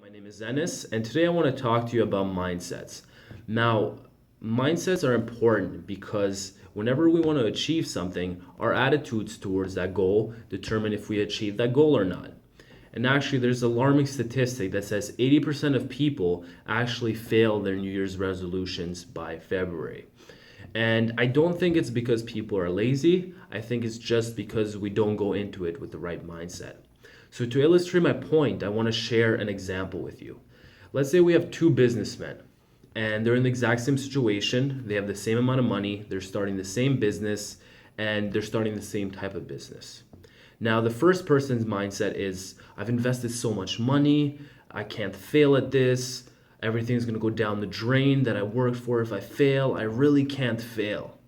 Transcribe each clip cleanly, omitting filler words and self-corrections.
My name is Zenis, and today I want to talk to you about mindsets. Now, mindsets are important because whenever we want to achieve something, our attitudes towards that goal determine if we achieve that goal or not. And actually, there's an alarming statistic that says 80% of people actually fail their New Year's resolutions by February. And I don't think it's because people are lazy. I think it's just because we don't go into it with the right mindset. So to illustrate my point, I want to share an example with you. Let's say we have two businessmen and they're in the exact same situation. They have the same amount of money, they're starting the same business, and they're starting the same type of business. Now, the first person's mindset is, I've invested so much money, I can't fail at this, everything's gonna go down the drain that I worked for. If I fail, I really can't fail.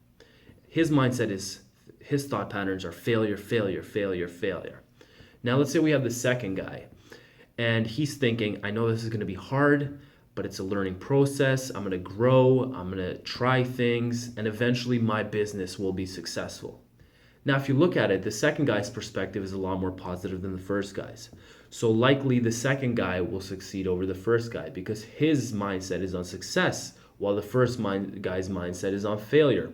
His mindset is, his thought patterns are failure, failure, failure, failure. Now, let's say we have the second guy, and he's thinking, I know this is going to be hard, but it's a learning process. I'm going to grow, I'm going to try things, and eventually my business will be successful. Now, if you look at it, the second guy's perspective is a lot more positive than the first guy's. So likely the second guy will succeed over the first guy because his mindset is on success, while the first guy's mindset is on failure.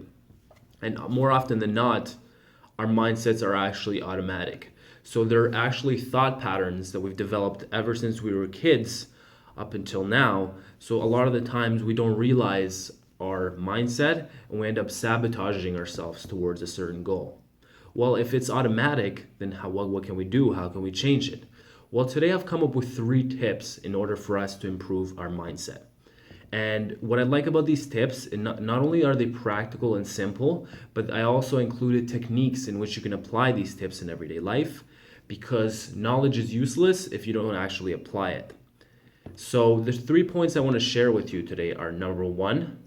And more often than not, our mindsets are actually automatic. So they're actually thought patterns that we've developed ever since we were kids up until now. So a lot of the times we don't realize our mindset and we end up sabotaging ourselves towards a certain goal. Well, if it's automatic, then what can we do? How can we change it? Well, today I've come up with 3 tips in order for us to improve our mindset. And what I like about these tips, and not only are they practical and simple, but I also included techniques in which you can apply these tips in everyday life, because knowledge is useless if you don't actually apply it. So the 3 points I want to share with you today are: number 1,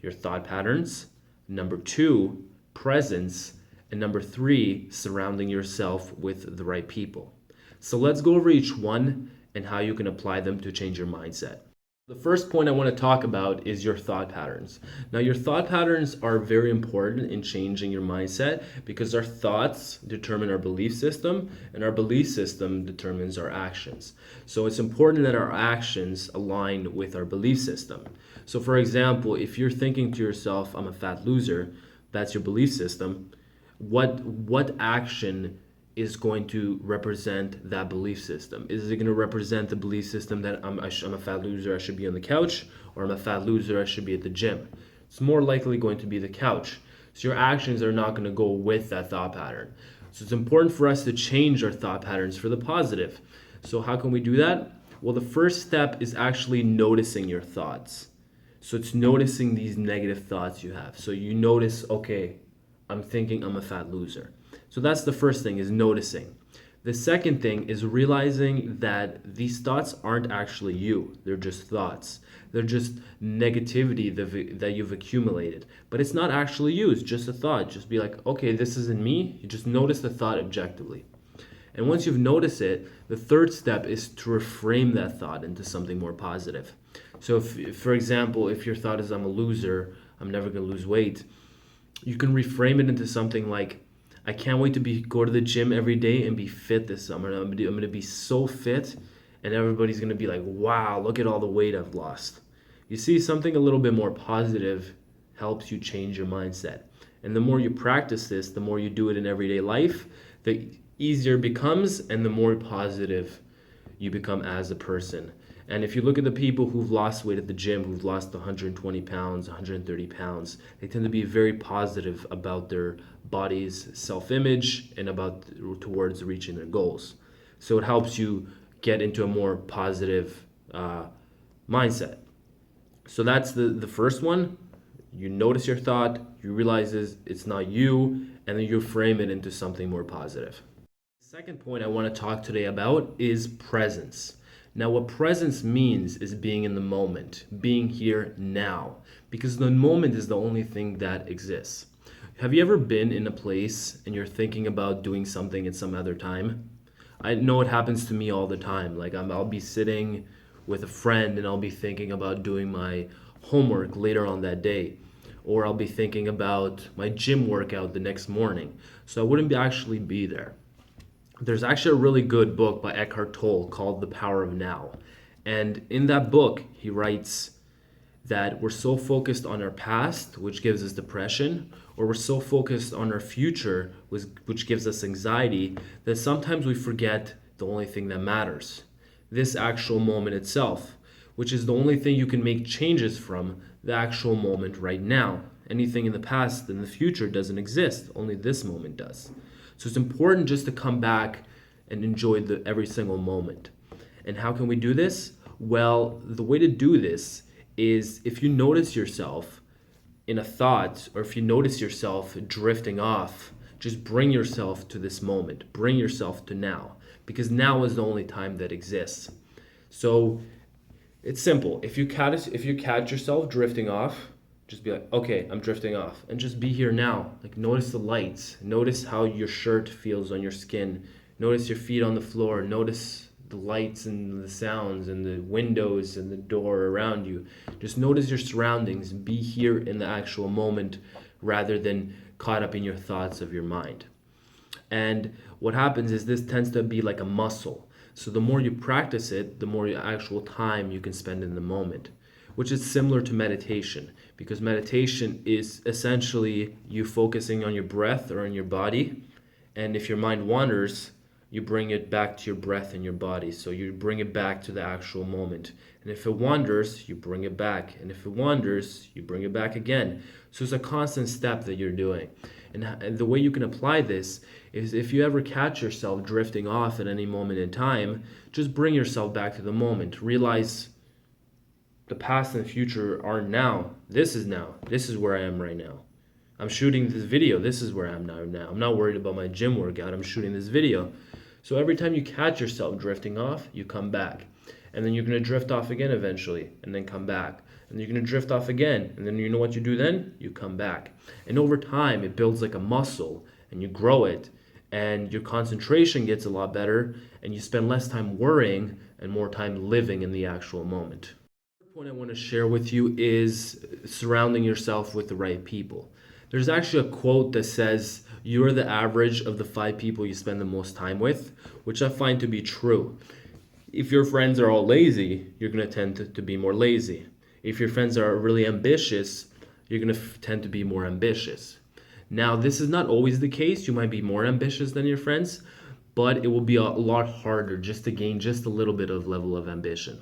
your thought patterns; number 2, presence; and number 3, surrounding yourself with the right people. So let's go over each one and how you can apply them to change your mindset. The first point I want to talk about is your thought patterns. Now, your thought patterns are very important in changing your mindset because our thoughts determine our belief system, and our belief system determines our actions. So it's important that our actions align with our belief system. So for example, if you're thinking to yourself, I'm a fat loser, that's your belief system. What action is going to represent that belief system? Is it going to represent the belief system that I'm a fat loser, I should be on the couch, or I'm a fat loser, I should be at the gym? It's more likely going to be the couch. So your actions are not going to go with that thought pattern. So it's important for us to change our thought patterns for the positive. So how can we do that? Well, the first step is actually noticing your thoughts. So it's noticing these negative thoughts you have. So you notice, okay, I'm thinking I'm a fat loser. So that's the first thing, is noticing. The second thing is realizing that these thoughts aren't actually you. They're just thoughts. They're just negativity that you've accumulated. But it's not actually you. It's just a thought. Just be like, okay, this isn't me. You just notice the thought objectively. And once you've noticed it, the third step is to reframe that thought into something more positive. So if, for example, if your thought is, I'm a loser, I'm never going to lose weight, you can reframe it into something like, I can't wait to go to the gym every day and be fit this summer. I'm gonna be so fit, and everybody's gonna be like, wow, look at all the weight I've lost. You see, something a little bit more positive helps you change your mindset. And the more you practice this, the more you do it in everyday life, the easier it becomes and the more positive you become as a person. And if you look at the people who've lost weight at the gym, who've lost 120 pounds, 130 pounds, they tend to be very positive about their body's self-image and about towards reaching their goals. So it helps you get into a more positive mindset. So that's the first one. You notice your thought, you realize it's not you, and then you frame it into something more positive. The second point I want to talk today about is presence. Now, what presence means is being in the moment, being here now, because the moment is the only thing that exists. Have you ever been in a place and you're thinking about doing something at some other time? I know it happens to me all the time. Like I'll be sitting with a friend and I'll be thinking about doing my homework later on that day, or I'll be thinking about my gym workout the next morning. So I wouldn't actually be there. There's actually a really good book by Eckhart Tolle called The Power of Now. And in that book, he writes that we're so focused on our past, which gives us depression, or we're so focused on our future, which gives us anxiety, that sometimes we forget the only thing that matters, this actual moment itself, which is the only thing you can make changes from, the actual moment right now. Anything in the past and the future doesn't exist, only this moment does. So it's important just to come back and enjoy every single moment. And how can we do this? Well, the way to do this is if you notice yourself in a thought, or if you notice yourself drifting off, just bring yourself to this moment. Bring yourself to now, because now is the only time that exists. So it's simple. If you catch yourself drifting off, just be like, okay, I'm drifting off, and just be here now. Like, notice the lights, notice how your shirt feels on your skin, notice your feet on the floor, notice the lights and the sounds and the windows and the door around you. Just notice your surroundings. Be here in the actual moment rather than caught up in your thoughts of your mind. And what happens is this tends to be like a muscle. So the more you practice it, the more actual time you can spend in the moment, which is similar to meditation, because meditation is essentially you focusing on your breath or on your body. And if your mind wanders, you bring it back to your breath and your body. So you bring it back to the actual moment. And if it wanders, you bring it back. And if it wanders, you bring it back again. So it's a constant step that you're doing. And the way you can apply this is if you ever catch yourself drifting off at any moment in time, just bring yourself back to the moment. Realize the past and the future are now. This is now. This is where I am right now. I'm shooting this video. This is where I am now. I'm not worried about my gym workout. I'm shooting this video. So every time you catch yourself drifting off, you come back. And then you're going to drift off again eventually, and then come back. And you're going to drift off again. And then you know what you do then? You come back. And over time, it builds like a muscle, and you grow it. And your concentration gets a lot better, and you spend less time worrying and more time living in the actual moment. The point I want to share with you is surrounding yourself with the right people. There's actually a quote that says, you're the average of the 5 people you spend the most time with, which I find to be true. If your friends are all lazy, you're going to tend to be more lazy. If your friends are really ambitious, you're going to tend to be more ambitious. Now, this is not always the case. You might be more ambitious than your friends, but it will be a lot harder just to gain just a little bit of level of ambition.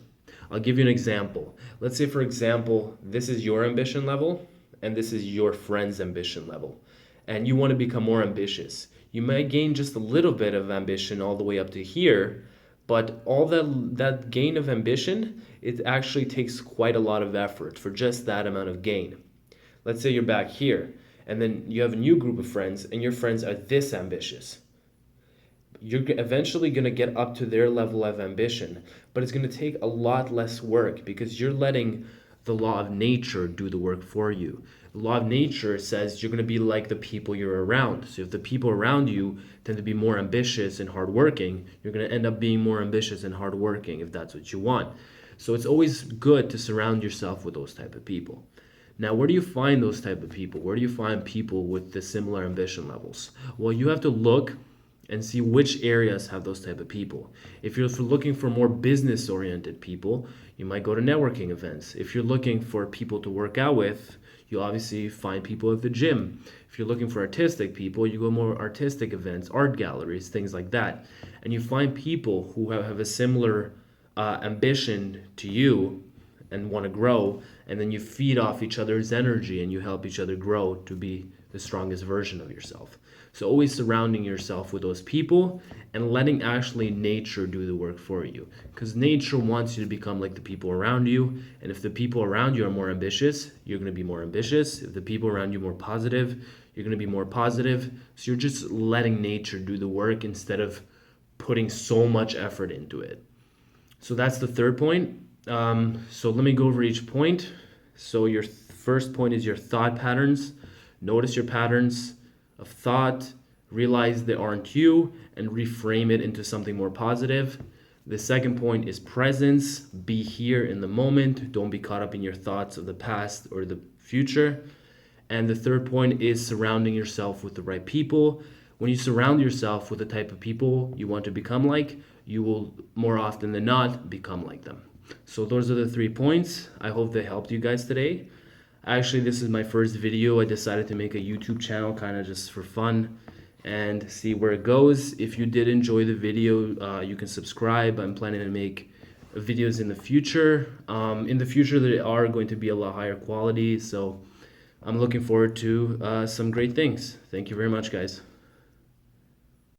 I'll give you an example. Let's say, for example, this is your ambition level, and this is your friend's ambition level, and you want to become more ambitious. You might gain just a little bit of ambition all the way up to here, but all that gain of ambition, it actually takes quite a lot of effort for just that amount of gain. Let's say you're back here, and then you have a new group of friends, and your friends are this ambitious. You're eventually going to get up to their level of ambition, but it's going to take a lot less work because you're letting the law of nature do the work for you. The law of nature says you're going to be like the people you're around. So if the people around you tend to be more ambitious and hardworking, you're going to end up being more ambitious and hardworking if that's what you want. So it's always good to surround yourself with those type of people. Now, where do you find those type of people? Where do you find people with the similar ambition levels? Well, you have to look and see which areas have those type of people. If you're looking for more business-oriented people, you might go to networking events. If you're looking for people to work out with, you obviously find people at the gym. If you're looking for artistic people, you go more artistic events, art galleries, things like that. And you find people who have a similar ambition to you and want to grow, and then you feed off each other's energy and you help each other grow to be the strongest version of yourself. So always surrounding yourself with those people and letting actually nature do the work for you. Because nature wants you to become like the people around you. And if the people around you are more ambitious, you're going to be more ambitious. If the people around you are more positive, you're going to be more positive. So you're just letting nature do the work instead of putting so much effort into it. So that's the third point. So let me go over each point. So your first point is your thought patterns. Notice your patterns of thought, realize they aren't you, and reframe it into something more positive. The second point is presence. Be here in the moment. Don't be caught up in your thoughts of the past or the future. And the third point is surrounding yourself with the right people. When you surround yourself with the type of people you want to become like, you will more often than not become like them. So those are the 3 points. I hope they helped you guys today. Actually, this is my first video. I decided to make a YouTube channel kind of just for fun and see where it goes. If you did enjoy the video, you can subscribe. I'm planning to make videos in the future. In the future, they are going to be a lot higher quality, so I'm looking forward to some great things. Thank you very much, guys.